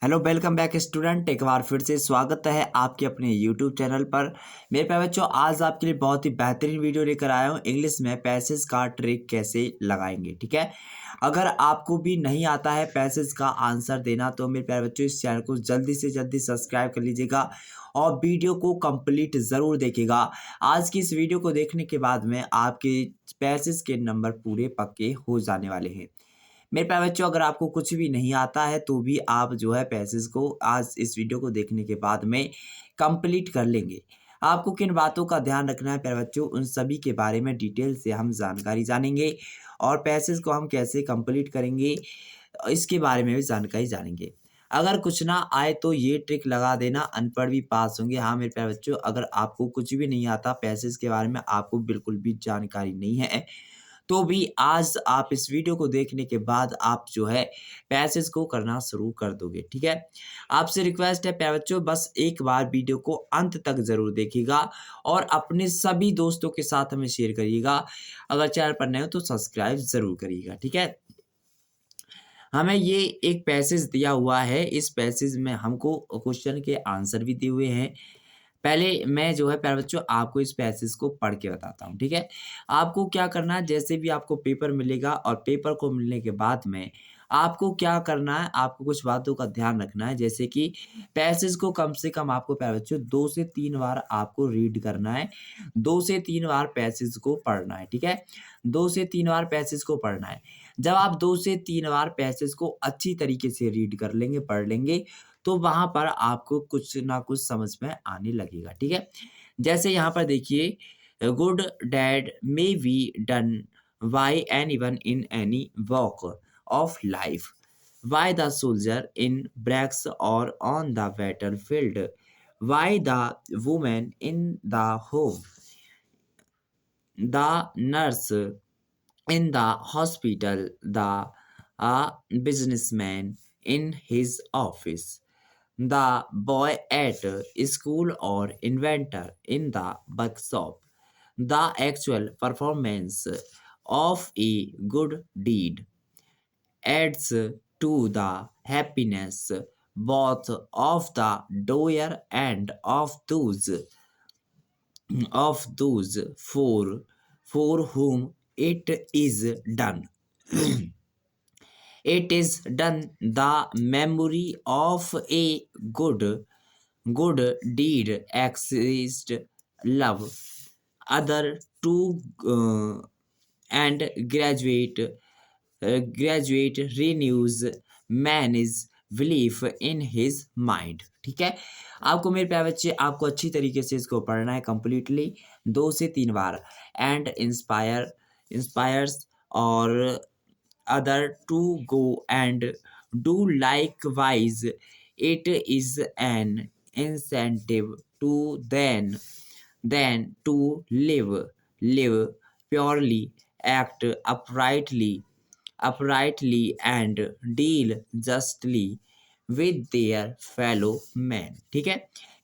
Hello welcome back student, एक बार फिर से स्वागत है आपके अपने यूट्यूब चैनल पर। मेरे प्यारे बच्चों, आज आपके लिए बहुत ही बेहतरीन वीडियो लेकर आया हूँ। इंग्लिश में पैसेज का ट्रिक कैसे लगाएंगे, ठीक है। अगर आपको भी नहीं आता है पैसेज का आंसर देना तो मेरे प्यारे बच्चों इस चैनल को जल्दी से जल्दी सब्सक्राइब कर लीजिएगा और वीडियो को कंप्लीट ज़रूर देखिएगा। आज की इस वीडियो को देखने के बाद में आपके पैसेज के नंबर पूरे पक्के हो जाने वाले हैं। मेरे प्यारे बच्चों, अगर आपको कुछ भी नहीं आता है तो भी आप जो है पैसेज को आज इस वीडियो को देखने के बाद में कंप्लीट कर लेंगे। आपको किन बातों का ध्यान रखना है प्यारे बच्चों, उन सभी के बारे में डिटेल से हम जानकारी जानेंगे और पैसेज को हम कैसे कंप्लीट करेंगे इसके बारे में भी जानकारी जानेंगे। अगर कुछ ना आए तो ये ट्रिक लगा देना, अनपढ़ भी पास होंगे। हाँ मेरे प्यारे बच्चों, अगर आपको कुछ भी नहीं आता पैसेज के बारे में, आपको बिल्कुल भी जानकारी नहीं है तो भी आज आप इस वीडियो को देखने के बाद आप जो है पैसेज को करना शुरू कर दोगे, ठीक है। आपसे रिक्वेस्ट है प्यारे बच्चों, बस एक बार वीडियो को अंत तक ज़रूर देखिएगा और अपने सभी दोस्तों के साथ हमें शेयर करिएगा। अगर चैनल पर नए हो तो सब्सक्राइब ज़रूर करिएगा, ठीक है। हमें ये एक पैसेज दिया हुआ है, इस पैसेज में हमको क्वेश्चन के आंसर भी दिए हुए हैं। पहले मैं जो है प्यारे बच्चों आपको इस पैसेज को पढ़ के बताता हूँ, ठीक है। आपको क्या करना है, जैसे भी आपको पेपर मिलेगा और पेपर को मिलने के बाद में आपको क्या करना है, आपको कुछ बातों का ध्यान रखना है। जैसे कि पैसेज को कम से कम आपको प्यारे बच्चों 2 से 3 बार आपको रीड करना है, 2 से 3 बार पैसेज को पढ़ना है, ठीक है। 2 से 3 बार पैसेज को पढ़ना है। जब आप 2 से 3 बार पैसेज को अच्छी तरीके से रीड कर लेंगे, पढ़ लेंगे, तो वहाँ पर आपको कुछ ना कुछ समझ में आने लगेगा, ठीक है। जैसे यहाँ पर देखिए, good deed may be done by anyone in any walk of life, by the soldier in barracks और on the battlefield, by the women in the home, the nurse in the hospital, the businessman in his office, the boy at school or inventor in the workshop, the actual performance of a good deed adds to the happiness both of the doer and of those for whom it is done. It is done. The memory of a good deed exists love other to and graduate renews man's belief in his mind, ठीक है। आपको मेरे प्यारे बच्चे, आपको अच्छी तरीके से इसको पढ़ना है कंप्लीटली 2 से 3 बार। एंड इंस्पायर्स और other to go and do likewise. It is an incentive to then to live purely, act uprightly and deal justly with their fellow man, ठीक है।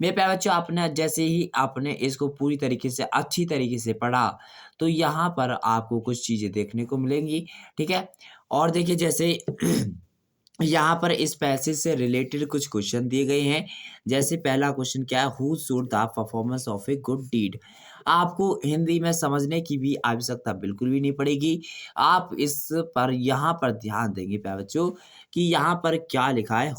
मेरे प्यारे बच्चों, आपने जैसे ही आपने इसको पूरी तरीके से अच्छी तरीके से पढ़ा तो यहाँ पर आपको कुछ चीज़ें देखने को मिलेंगी, ठीक है। और देखिए जैसे यहाँ पर इस पैसेज से रिलेटेड कुछ क्वेश्चन दिए गए हैं। जैसे पहला क्वेश्चन क्या है, who should the performance of a good deed. आपको हिंदी में समझने की भी आवश्यकता बिल्कुल भी नहीं पड़ेगी। आप इस पर यहाँ पर ध्यान देंगे प्यारे बच्चों कि यहाँ पर क्या लिखा है,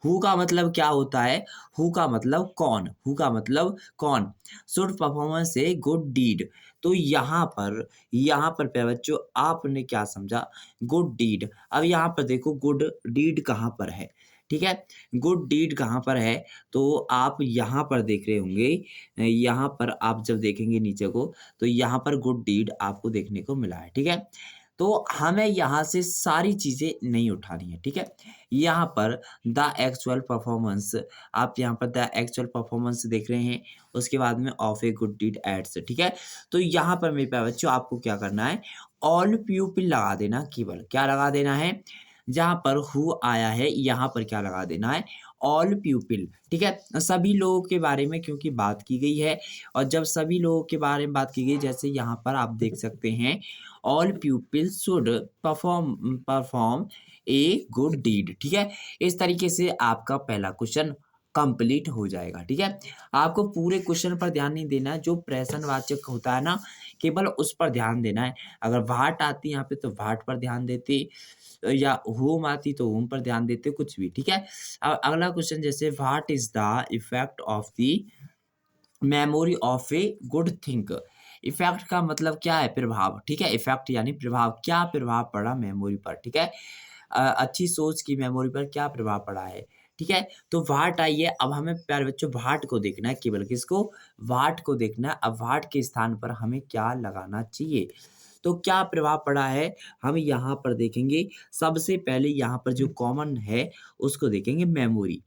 हु का मतलब क्या होता है, हु का मतलब कौन, हु का मतलब कौन should performance a good deed. तो यहाँ पर प्यारे बच्चों आपने क्या समझा, गुड डीड। अब यहाँ पर देखो गुड डीड कहाँ पर है, ठीक है। गुड डीड कहाँ पर है तो आप यहाँ पर देख रहे होंगे, यहाँ पर आप जब देखेंगे नीचे को तो यहाँ पर गुड डीड आपको देखने को मिला है, ठीक है। तो हमें यहाँ से सारी चीज़ें नहीं उठानी है, ठीक है। यहाँ पर द एक्चुअल परफॉर्मेंस, आप यहाँ पर द एक्चुअल परफॉर्मेंस देख रहे हैं, उसके बाद में of a good deed aids, ठीक है। तो यहाँ पर मेरे प्यारे बच्चों आपको क्या करना है, ऑल प्यूपिल लगा देना, केवल क्या लगा देना है, जहाँ पर हु आया है यहाँ पर क्या लगा देना है, ऑल प्यूपिल, ठीक है। सभी लोगों के बारे में क्योंकि बात की गई है और जब सभी लोगों के बारे में बात की गई, जैसे यहाँ पर आप देख सकते हैं all peoples should perform perform a good deed. ठीक है, इस तरीके से आपका पहला क्वेश्चन कंप्लीट हो जाएगा। ठीक है, आपको पूरे क्वेश्चन पर ध्यान नहीं देना है, जो प्रश्नवाचक होता है ना केवल उस पर ध्यान देना है। अगर वाट आती यहाँ पे तो वाट पर ध्यान देते, या होम आती तो होम पर ध्यान देते, कुछ भी। ठीक है, अब अगला क्वेश्चन जैसे what is the effect of the memory of a good think. Effect का मतलब क्या है? प्रभाव। ठीक है, इफेक्ट यानी प्रभाव, क्या प्रभाव पड़ा मेमोरी पर। ठीक है, अच्छी सोच की मेमोरी पर क्या प्रभाव पड़ा है। ठीक है, तो वाट आई है, अब हमें प्यारे बच्चों वाट को देखना है, केवल किसको? वाट को देखना है। अब वाट के स्थान पर हमें क्या लगाना चाहिए, तो क्या प्रभाव पड़ा है हम यहाँ पर देखेंगे। सबसे पहले यहाँ पर जो कॉमन है उसको देखेंगे, मेमोरी।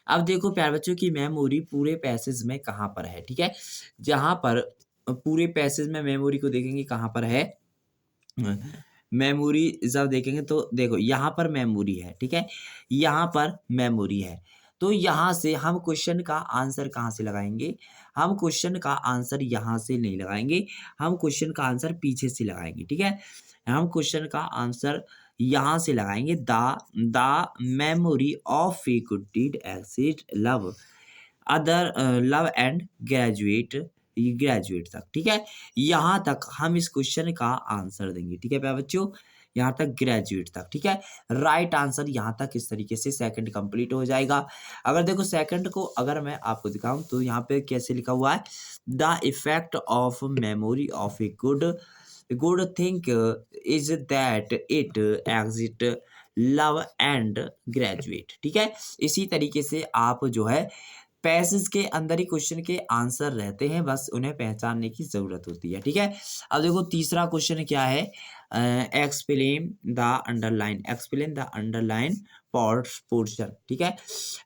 अब देखो प्यारे बच्चों की मेमोरी पूरे पैसेज में कहाँ पर है। ठीक है, जहाँ पर पूरे पैसेज में मेमोरी को देखेंगे कहाँ पर है, मेमोरी जब देखेंगे तो देखो यहाँ पर मेमोरी है। ठीक है, यहाँ पर मेमोरी है, तो यहाँ से हम क्वेश्चन का आंसर कहाँ से लगाएंगे? हम क्वेश्चन का आंसर यहाँ से नहीं लगाएंगे, हम क्वेश्चन का आंसर पीछे से लगाएंगे। ठीक है, हम क्वेश्चन का आंसर यहाँ से लगाएंगे, the memory of a good deed exit love other love and graduate तक। ठीक है, यहाँ तक हम इस क्वेश्चन का आंसर देंगे। ठीक है प्यारे बच्चों, यहाँ तक ग्रेजुएट तक। ठीक है, राइट आंसर यहाँ तक। इस तरीके से सेकंड कंप्लीट हो जाएगा। अगर देखो सेकंड को अगर मैं आपको दिखाऊं तो यहाँ पे कैसे लिखा हुआ है, the effect of memory of a good think is that it exit love and graduate. ठीक है, इसी तरीके से आप जो है पैसेज के अंदर ही क्वेश्चन के आंसर रहते हैं, बस उन्हें पहचानने की ज़रूरत होती है। ठीक है, अब देखो तीसरा क्वेश्चन क्या है, एक्सप्लेन द अंडरलाइन पोर्शन। ठीक है,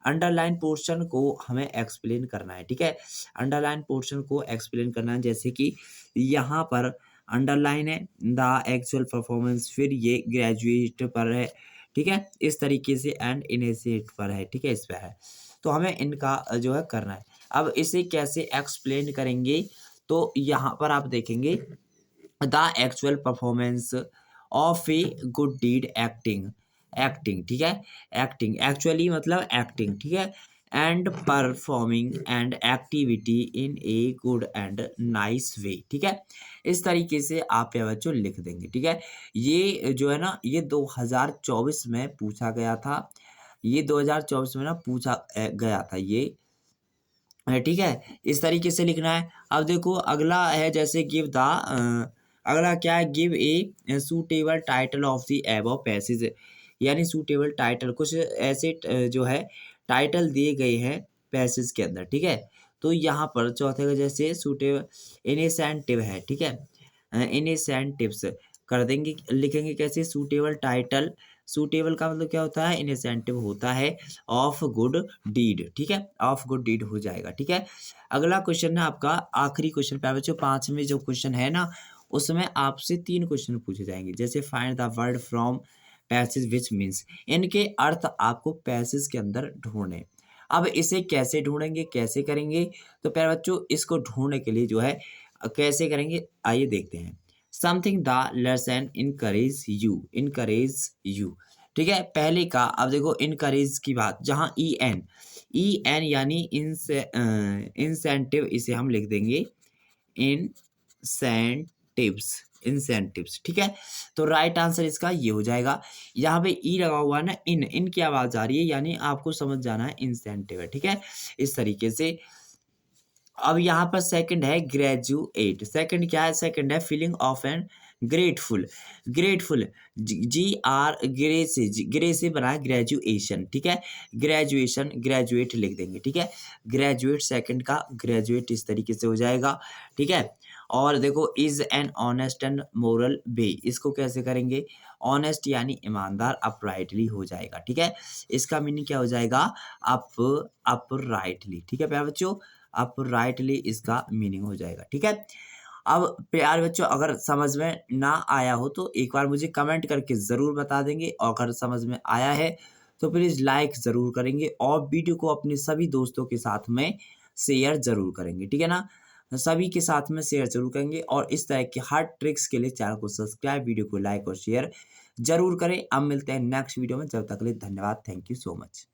अंडरलाइन पोर्शन को हमें एक्सप्लेन करना है। ठीक है, अंडरलाइन पोर्शन को एक्सप्लेन करना है, जैसे कि यहाँ पर अंडरलाइन है द एक्चुअल परफॉर्मेंस, फिर ये ग्रेजुएट पर है। ठीक है, इस तरीके से एंड इनिशिएट पर है। ठीक है, इस पर है, तो हमें इनका जो है करना है। अब इसे कैसे एक्सप्लेन करेंगे, तो यहाँ पर आप देखेंगे the actual performance of a good deed acting. ठीक है, एक्टिंग एक्चुअली मतलब एक्टिंग। ठीक है, and performing and activity in a good and nice way. ठीक है, इस तरीके से आप ये बच्चों लिख देंगे। ठीक है, ये जो है ना ये 2024 में पूछा गया था, ये 2024 में ना पूछा गया था ये। ठीक है, इस तरीके से लिखना है। अब देखो अगला है जैसे अगला क्या है, give a suitable title of the above passage, यानी सूटेबल टाइटल, कुछ ऐसे जो है टाइटल दिए गए हैं पैसेज के अंदर। ठीक है, तो यहाँ पर चौथे का जैसे सूटेबल इनिसेंटिव है। ठीक है, इनिसेंटिव्स कर देंगे, लिखेंगे कैसे, सूटेबल टाइटल। सूटेबल का मतलब क्या होता है, इनिसेंटिव होता है ऑफ गुड डीड। ठीक है, ऑफ गुड डीड हो जाएगा। ठीक है, अगला क्वेश्चन है आपका आखिरी क्वेश्चन प्यारे बच्चों, 5वें जो क्वेश्चन है ना उसमें आपसे 3 क्वेश्चन पूछे जाएंगे, जैसे find the word from passage which means, इनके अर्थ आपको पैसेज के अंदर ढूंढने। अब इसे कैसे ढूंढेंगे, कैसे करेंगे, तो प्यारे बच्चों इसको ढूंढने के लिए जो है कैसे करेंगे आइए देखते हैं। Something the lesson encourage you. ठीक है, पहले का अब देखो इनकरेज की बात, जहाँ ई एन यानी इंसेंटिव, इसे हम लिख देंगे इंसेंटिव्स। ठीक है, तो राइट आंसर इसका ये हो जाएगा। यहाँ पे ई लगा हुआ है ना, इन की आवाज आ रही है, यानी आपको समझ जाना है इंसेंटिव है। ठीक है, इस तरीके से। अब यहाँ पर सेकंड है ग्रेजुएट। सेकंड क्या है, सेकंड है फीलिंग ऑफ एन ग्रेटफुल ग्रे से बना है ग्रेजुएशन। ठीक है, ग्रेजुएट लिख देंगे। ठीक है, ग्रेजुएट सेकंड का ग्रेजुएट इस तरीके से हो जाएगा। ठीक है, और देखो is an honest and moral way, इसको कैसे करेंगे, ऑनेस्ट यानी ईमानदार, अपराइटली हो जाएगा। ठीक है, इसका मीनिंग क्या हो जाएगा, अपराइटली। ठीक है प्यारे बच्चों, अपराइटली इसका मीनिंग हो जाएगा। ठीक है, अब प्यारे बच्चों अगर समझ में ना आया हो तो एक बार मुझे कमेंट करके ज़रूर बता देंगे, और अगर समझ में आया है तो प्लीज़ लाइक ज़रूर करेंगे और वीडियो को अपने सभी दोस्तों के साथ में शेयर ज़रूर करेंगे। ठीक है ना, सभी के साथ में शेयर ज़रूर करेंगे और इस तरह की हर ट्रिक्स के लिए चैनल को सब्सक्राइब, वीडियो को लाइक और शेयर ज़रूर करें। अब मिलते हैं नेक्स्ट वीडियो में, जब तक के लिए धन्यवाद। Thank you so much.